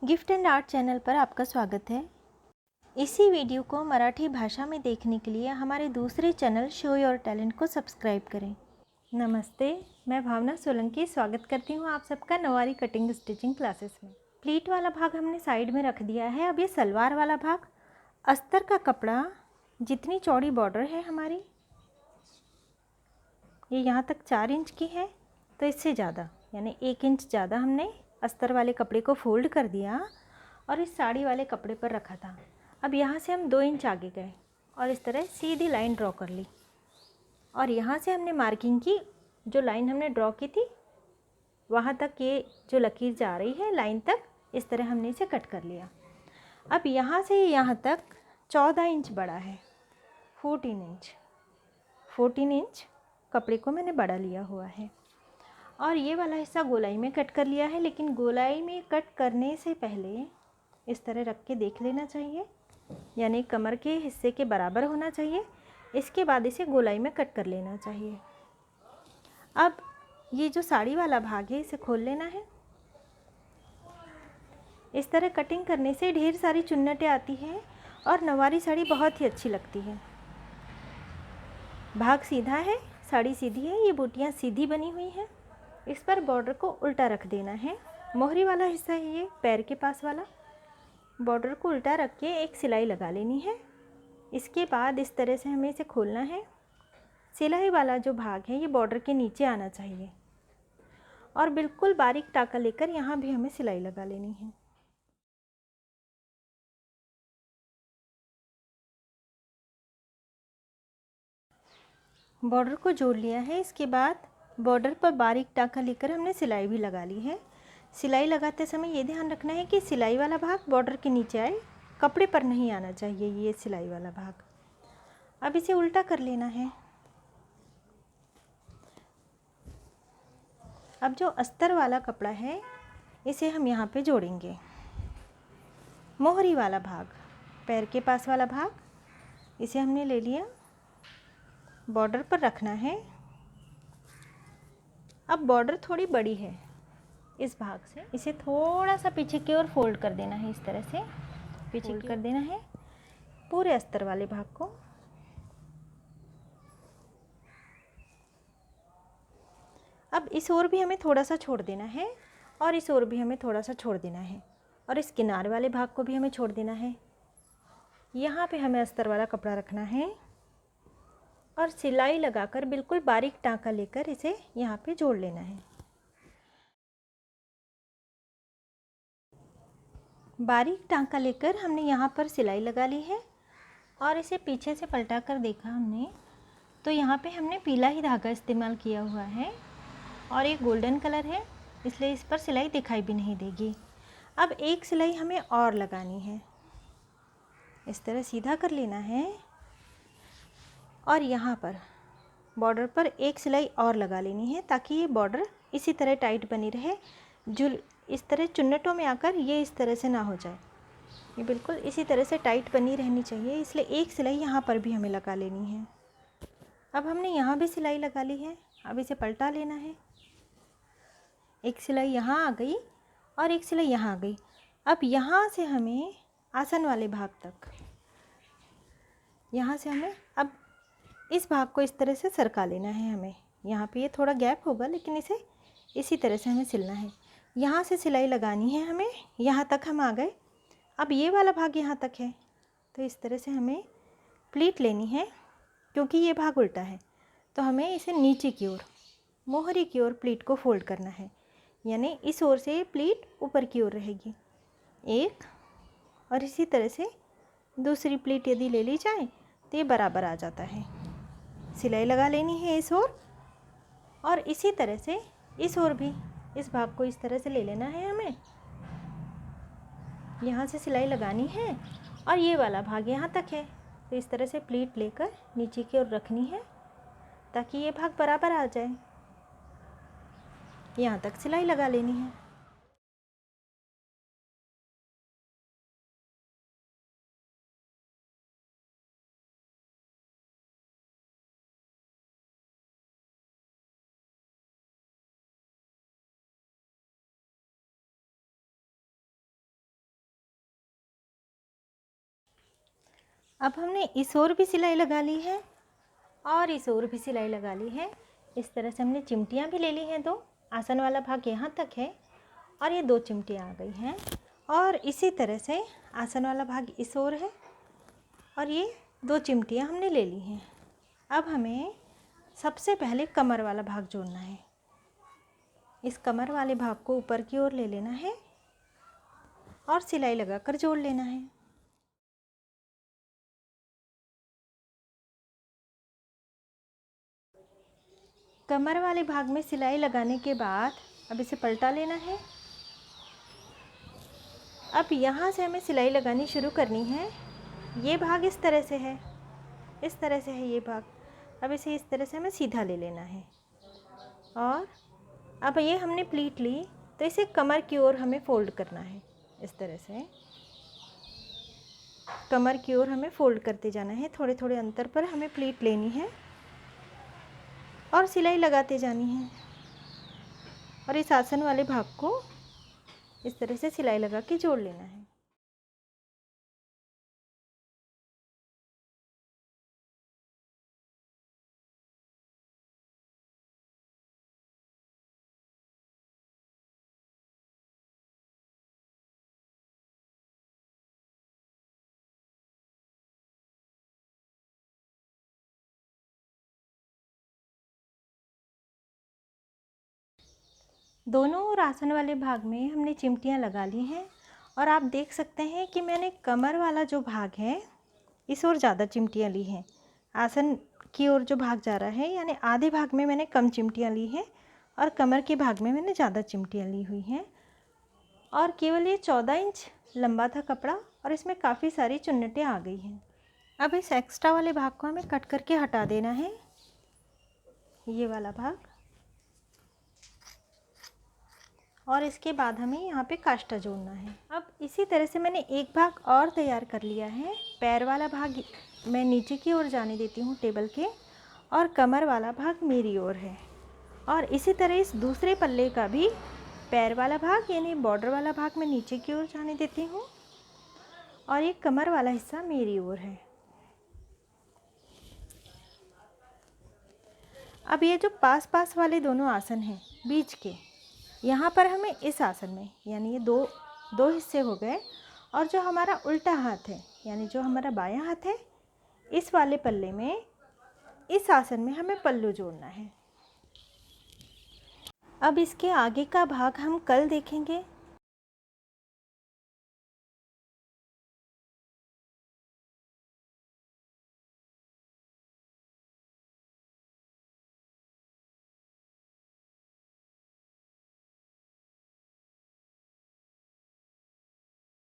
Gift and art channel पर आपका स्वागत है। इसी वीडियो को मराठी भाषा में देखने के लिए हमारे दूसरे चैनल शो योर टैलेंट को सब्सक्राइब करें। नमस्ते, मैं भावना सोलंकी स्वागत करती हूँ आप सबका नवारी कटिंग स्टिचिंग क्लासेस में। प्लीट वाला भाग हमने साइड में रख दिया है। अब ये सलवार वाला भाग, अस्तर का कपड़ा, जितनी चौड़ी बॉर्डर है हमारी, ये यहाँ तक 4 इंच की है, तो इससे ज़्यादा यानी 1 इंच ज़्यादा हमने अस्तर वाले कपड़े को फोल्ड कर दिया और इस साड़ी वाले कपड़े पर रखा था। अब यहाँ से हम 2 इंच आगे गए और इस तरह सीधी लाइन ड्रॉ कर ली और यहाँ से हमने मार्किंग की। जो लाइन हमने ड्रॉ की थी वहाँ तक ये जो लकीर जा रही है लाइन तक, इस तरह हमने इसे कट कर लिया। अब यहाँ से यहाँ तक 14 इंच बड़ा है, 14 इंच कपड़े को मैंने बड़ा लिया हुआ है और ये वाला हिस्सा गोलाई में कट कर लिया है। लेकिन गोलाई में कट करने से पहले इस तरह रख के देख लेना चाहिए, यानी कमर के हिस्से के बराबर होना चाहिए। इसके बाद इसे गोलाई में कट कर लेना चाहिए। अब ये जो साड़ी वाला भाग है इसे खोल लेना है। इस तरह कटिंग करने से ढेर सारी चुन्नटें आती हैं और नवारी साड़ी बहुत ही अच्छी लगती है। भाग सीधा है, साड़ी सीधी है, ये बूटियाँ सीधी बनी हुई हैं। इस पर बॉर्डर को उल्टा रख देना है। मोहरी वाला हिस्सा है ये, पैर के पास वाला। बॉर्डर को उल्टा रख के एक सिलाई लगा लेनी है। इसके बाद इस तरह से हमें इसे खोलना है। सिलाई वाला जो भाग है ये बॉर्डर के नीचे आना चाहिए और बिल्कुल बारीक टाका लेकर यहाँ भी हमें सिलाई लगा लेनी है। बॉर्डर को जोड़ लिया है। इसके बाद बॉर्डर पर बारीक टाका लेकर हमने सिलाई भी लगा ली है। सिलाई लगाते समय ये ध्यान रखना है कि सिलाई वाला भाग बॉर्डर के नीचे आए, कपड़े पर नहीं आना चाहिए ये सिलाई वाला भाग। अब इसे उल्टा कर लेना है। अब जो अस्तर वाला कपड़ा है इसे हम यहाँ पे जोड़ेंगे। मोहरी वाला भाग, पैर के पास वाला भाग, इसे हमने ले लिया, बॉर्डर पर रखना है। अब बॉर्डर थोड़ी बड़ी है इस भाग से, इसे थोड़ा सा पीछे की ओर फोल्ड कर देना है। इस तरह से पीछे कर देना है पूरे अस्तर वाले भाग को। अब इस ओर भी हमें थोड़ा सा छोड़ देना है और इस ओर भी हमें थोड़ा सा छोड़ देना है और इस किनारे वाले भाग को भी हमें छोड़ देना है। यहाँ पे हमें अस्तर वाला कपड़ा रखना है और सिलाई लगाकर बिल्कुल बारीक टाँका लेकर इसे यहाँ पे जोड़ लेना है। बारीक टाँका लेकर हमने यहाँ पर सिलाई लगा ली है और इसे पीछे से पलटा कर देखा हमने तो यहाँ पे हमने पीला ही धागा इस्तेमाल किया हुआ है और ये गोल्डन कलर है, इसलिए इस पर सिलाई दिखाई भी नहीं देगी। अब एक सिलाई हमें और लगानी है। इस तरह सीधा कर लेना है और यहाँ पर बॉर्डर पर एक सिलाई और लगा लेनी है ताकि ये बॉर्डर इसी तरह टाइट बनी रहे। जो इस तरह चुन्नटों में आकर ये इस तरह से ना हो जाए, ये बिल्कुल इसी तरह से टाइट बनी रहनी चाहिए, इसलिए एक सिलाई यहाँ पर भी हमें लगा लेनी है। अब हमने यहाँ भी सिलाई लगा ली है। अब इसे पलटा लेना है। एक सिलाई यहाँ आ गई और एक सिलाई यहाँ आ गई। अब यहाँ से हमें आसन वाले भाग तक, यहाँ से हमें अब इस भाग को इस तरह से सरका लेना है। हमें यहाँ पे ये थोड़ा गैप होगा लेकिन इसे इसी तरह से हमें सिलना है। यहाँ से सिलाई लगानी है हमें, यहाँ तक हम आ गए। अब ये वाला भाग यहाँ तक है तो इस तरह से हमें प्लीट लेनी है। क्योंकि ये भाग उल्टा है तो हमें इसे नीचे की ओर, मोहरी की ओर प्लीट को फोल्ड करना है, यानी इस ओर से प्लीट ऊपर की ओर रहेगी एक, और इसी तरह से दूसरी प्लीट यदि ले ली जाए तो ये बराबर आ जाता है। सिलाई लगा लेनी है इस ओर और इसी तरह से इस ओर भी इस भाग को इस तरह से ले लेना है। हमें यहाँ से सिलाई लगानी है और ये वाला भाग यहाँ तक है तो इस तरह से प्लीट लेकर नीचे की ओर रखनी है ताकि ये भाग बराबर आ जाए। यहाँ तक सिलाई लगा लेनी है। अब हमने इस ओर भी सिलाई लगा ली है और इस ओर भी सिलाई लगा ली है। इस तरह से हमने चिमटियाँ भी ले ली हैं 2। आसन वाला भाग यहाँ तक है और ये 2 चिमटियाँ आ गई हैं। और इसी तरह से आसन वाला भाग इस ओर है और ये 2 चिमटियाँ हमने ले ली हैं। अब हमें सबसे पहले कमर वाला भाग जोड़ना है। इस कमर वाले भाग को ऊपर की ओर ले लेना है और सिलाई लगाकर जोड़ लेना है। कमर वाले भाग में सिलाई लगाने के बाद अब इसे पलटा लेना है। अब यहाँ से हमें सिलाई लगानी शुरू करनी है। ये भाग इस तरह से है, इस तरह से है ये भाग। अब इसे इस तरह से हमें सीधा ले लेना है और अब ये हमने प्लीट ली तो इसे कमर की ओर हमें फोल्ड करना है। इस तरह से कमर की ओर हमें फोल्ड करते जाना है। थोड़े थोड़े अंतर पर हमें प्लीट लेनी है और सिलाई लगाते जानी है और इस आसन वाले भाग को इस तरह से सिलाई लगा के जोड़ लेना है। दोनों और आसन वाले भाग में हमने चिमटियाँ लगा ली हैं और आप देख सकते हैं कि मैंने कमर वाला जो भाग है इस ओर ज़्यादा चिमटियाँ ली हैं। आसन की ओर जो भाग जा रहा है यानी आधे भाग में मैंने कम चिमटियाँ ली हैं और कमर के भाग में मैंने ज़्यादा चिमटियाँ ली हुई हैं। और केवल ये 14 इंच लंबा था कपड़ा और इसमें काफ़ी सारी चुन्नटें आ गई हैं। अब इस एक्स्ट्रा वाले भाग को हमें कट करके हटा देना है, ये वाला भाग। और इसके बाद हमें यहाँ पे काष्टा जोड़ना है। अब इसी तरह से मैंने एक भाग और तैयार कर लिया है। पैर वाला भाग मैं नीचे की ओर जाने देती हूँ टेबल के और कमर वाला भाग मेरी ओर है। और इसी तरह इस दूसरे पल्ले का भी पैर वाला भाग यानी बॉर्डर वाला भाग मैं नीचे की ओर जाने देती हूँ और ये कमर वाला हिस्सा मेरी ओर है। अब ये जो पास पास वाले दोनों आसन हैं बीच के, यहाँ पर हमें इस आसन में यानी ये दो हिस्से हो गए और जो हमारा उल्टा हाथ है यानी जो हमारा बायां हाथ है इस वाले पल्ले में इस आसन में हमें पल्लू जोड़ना है। अब इसके आगे का भाग हम कल देखेंगे।